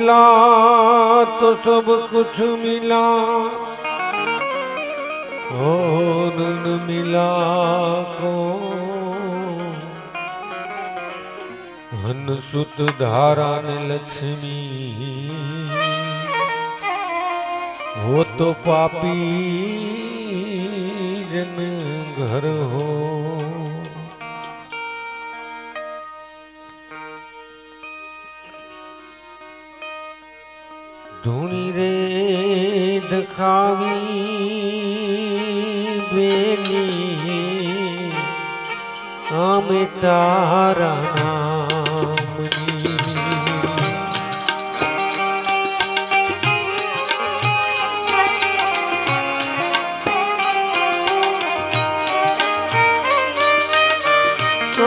बोला तो सब कुछ मिला, और न मिला को हन सुत धारा ने लक्ष्मी, वो तो पापी जन घर हो। धूणी रे दखावी बेली, आमे तारा नामनी।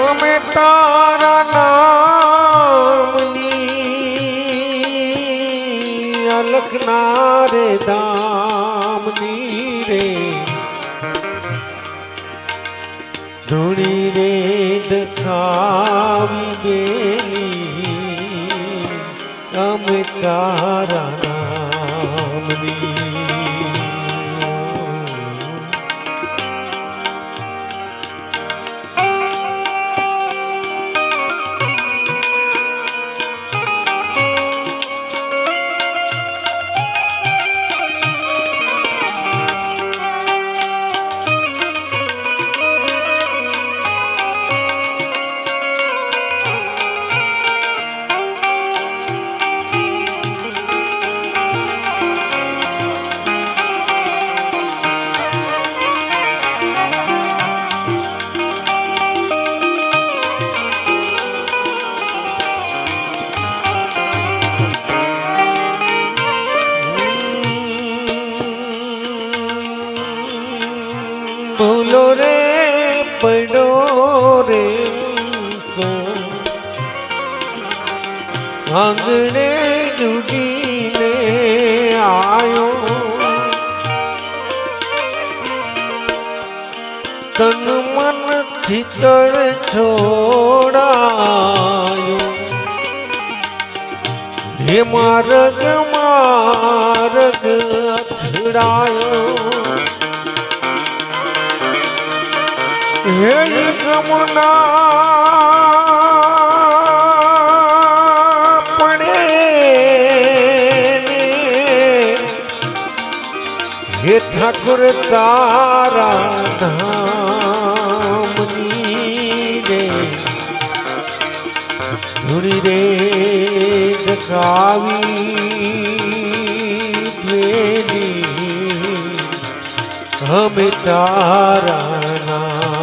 आमे तारा नामनी, अलखना रे दामनी रे। धूणी रे दखावी बेली, अमे तारा नामनी। भूलो रे पड़ो रे सो, आंगणे जुड़ीने आयो। तन मन चितर छोड़ायो, हे मार्ग मार्ग अछड़ायो। हे गमना पड़े ने, हे ठाकुर तारा धामनी रे। धूणी रे दखावी बेली, हमें तारा नामनी।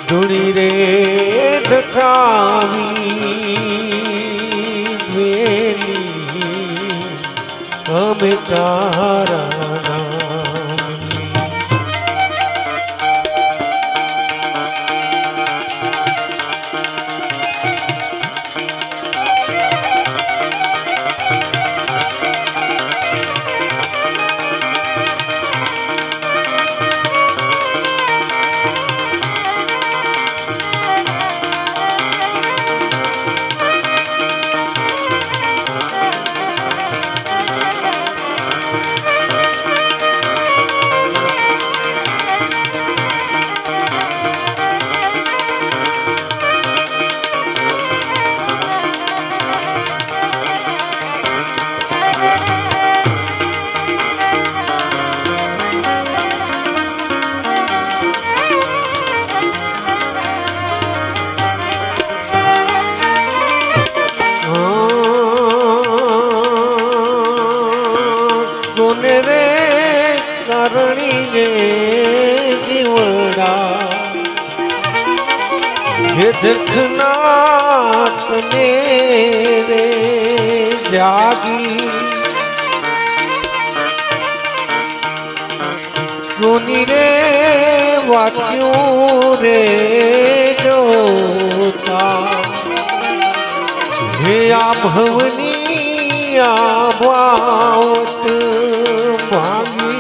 धूणी रे दखावी बेली, हमें तारा नामनी। ये देखना मेरे जागी सुनी रे वाक्यों रे जोता हे भवनी बावत भागी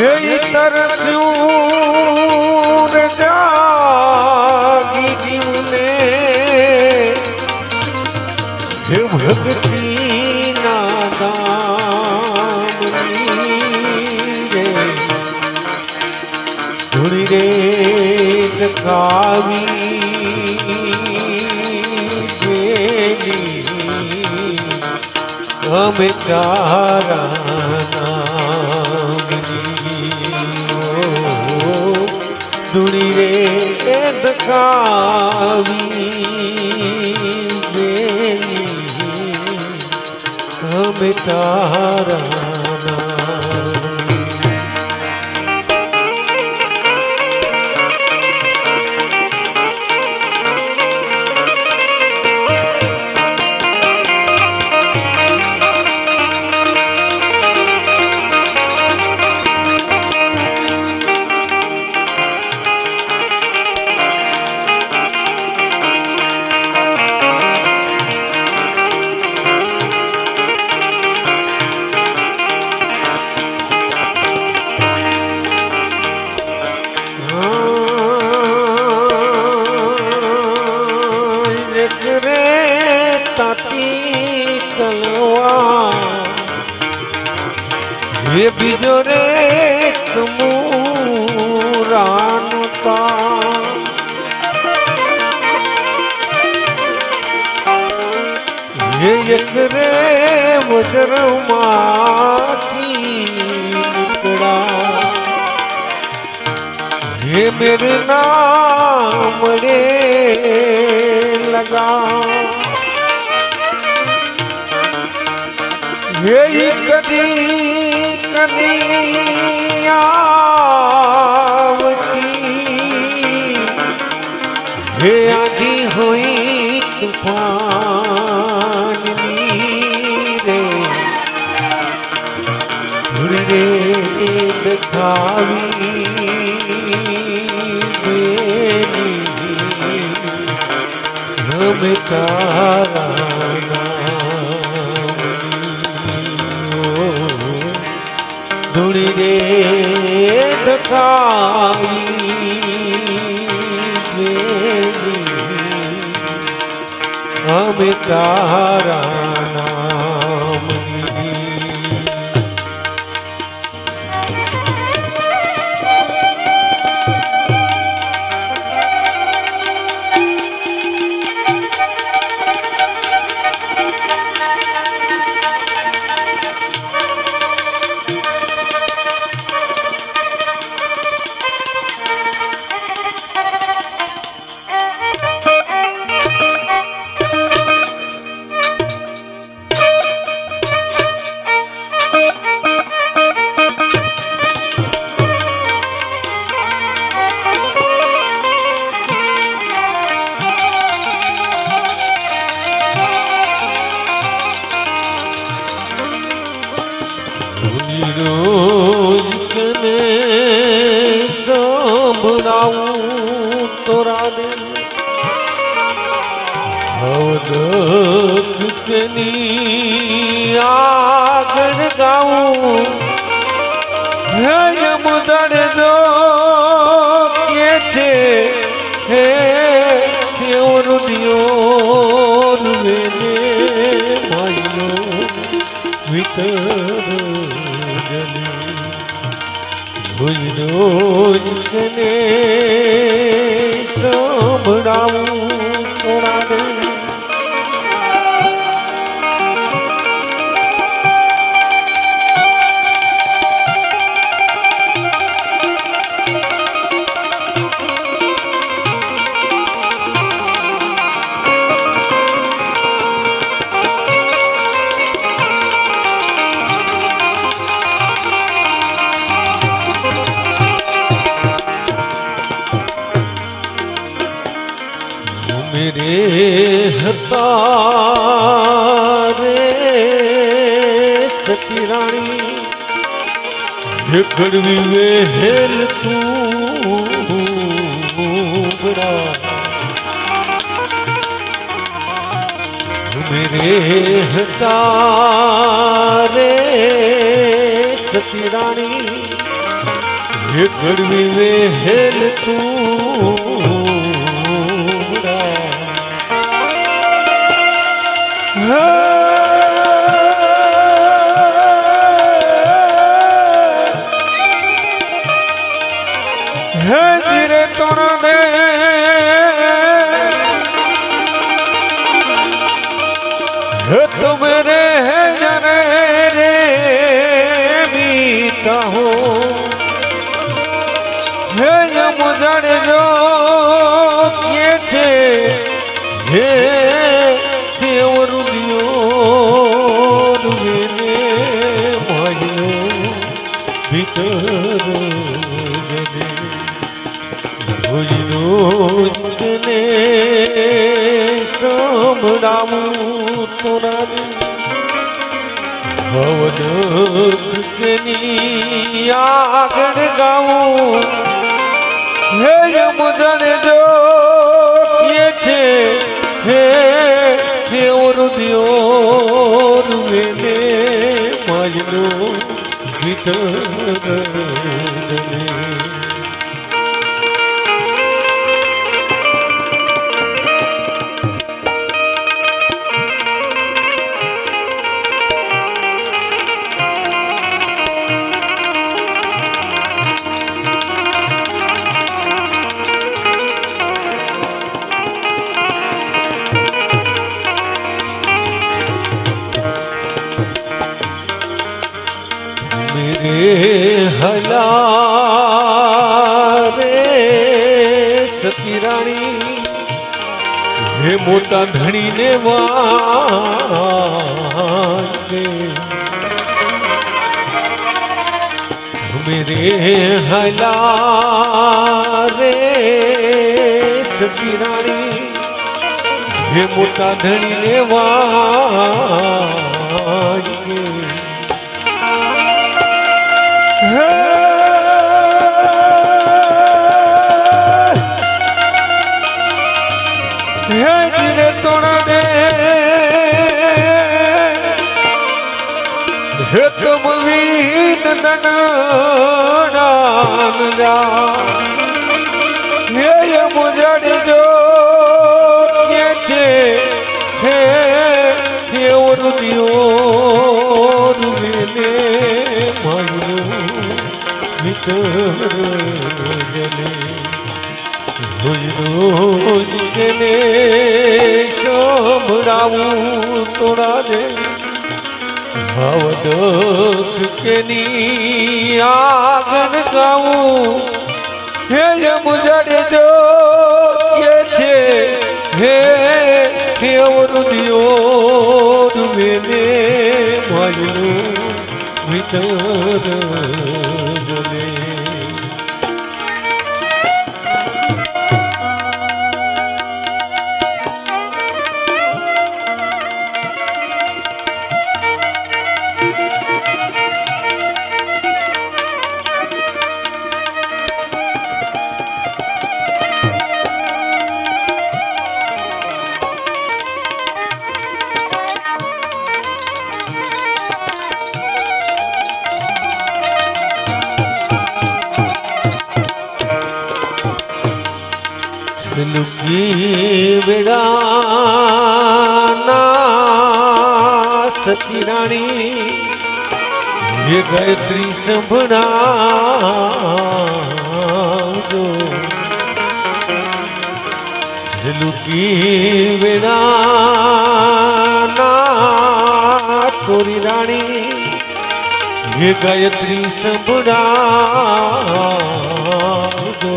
ये तरस्यूं जागी ભક્તિ ના દામની રે ધૂણી રે દખાવી જેની અમે તારા નામની ધૂણી રે દખાવી અમે તારા ये बीजो रे तमुरानुता ये एक रे वज्रमाती निकड़ा ये मेरे नाम रे लगा ये कदी कदी आवती हे आधी हुई तूफान रे रे दिखावी हम तारा ધૂણી રે દખાવી અમે તારા નામની रोज कने संभळाऊं तोरा दे हवदत कनी આગળ ગાઉં હે યમુદડ જો કે છે હે દેવર દિયોર વેને ભાઈઓ વિતર રોજ કને સંભળાવું થોડા દે मेरे हता रे सती रानी ये कड़वी वेल तू बड़ा मेरे हता रे सती रानी ये कड़वी वेल तू Oh મુજડજો કે છે હે દેવ રુદિયો વેને માયો ભીતર રોજ રોજ તને સંભળાવું તોરા ભવની આગળ ગાવું હે મુજડજો કે છે હે રુદિયો વેને માયનો ભીતર હલા રે સતી રાણી હે મોટા ધણીને વાગે મેરે હલા રે સતી રાણી હે મોટા ધણીને વાગે હે તુમ વીન નનાન હે મુજડજો કે છે હે રુદિયો વેને માયો ભીતર જલે રોજ રોજ તેને સંભળાવું તોરા દે ભાવ દુઃખ કેની આગળ ગાવું હે મુજડજો કે છે હે રુદિયો વેને માયનો ભીતર જલે લુકી વેળાના સતી રાણી હે ગાયત્રી સંભળાવજો લુકી વેળાના તોરી રાણી હે ગાયત્રી સંભળાવજો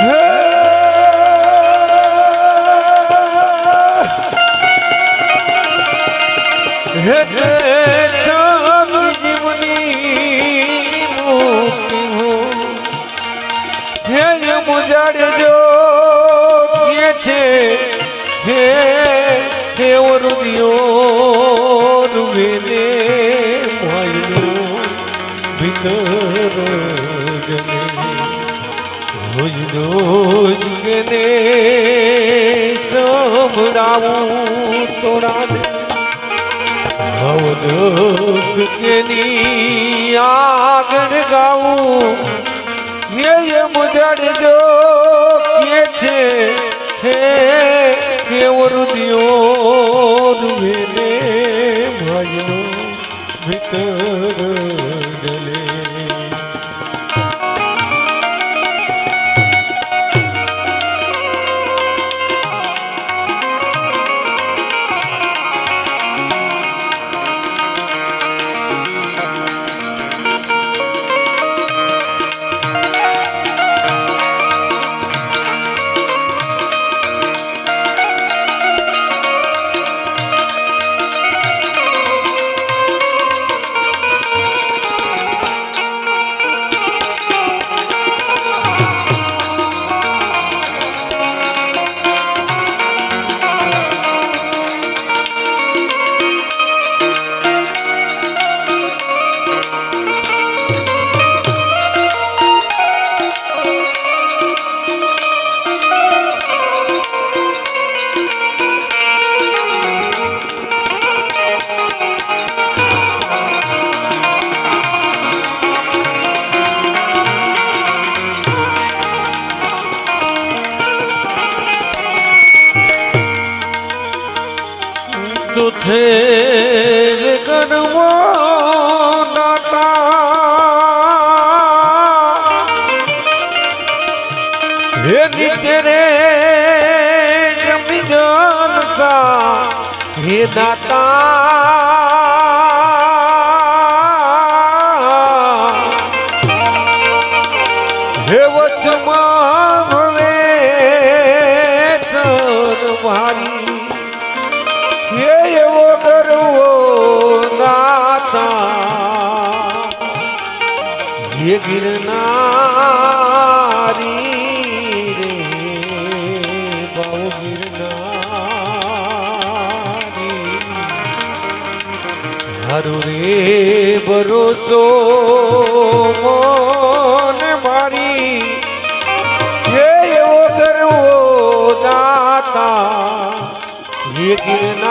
હે જીવની મુક્તિ હે મુજડજો કે છે હે રુદિયો વેને માયનો ભીતર જલે રોજ રોજ તેને સંભળાવું તોરા દે ભાવ દુઃખ કેની આગળ ગાવું હે મુજડજો કે છે હે રુદિયો વેને માયનો ભીતર જલે છે ગણવો દાતા હે નીચે રે જમી જનતા હે દાતા હે વચમાં હવે મારી હે એવો ગરવો નાતા હે ગિરનારી રે બહુ ગિરનારી હારું રે ભરોસો મોને મારી હે એવો ગરવો દાતા હે ગિરનારી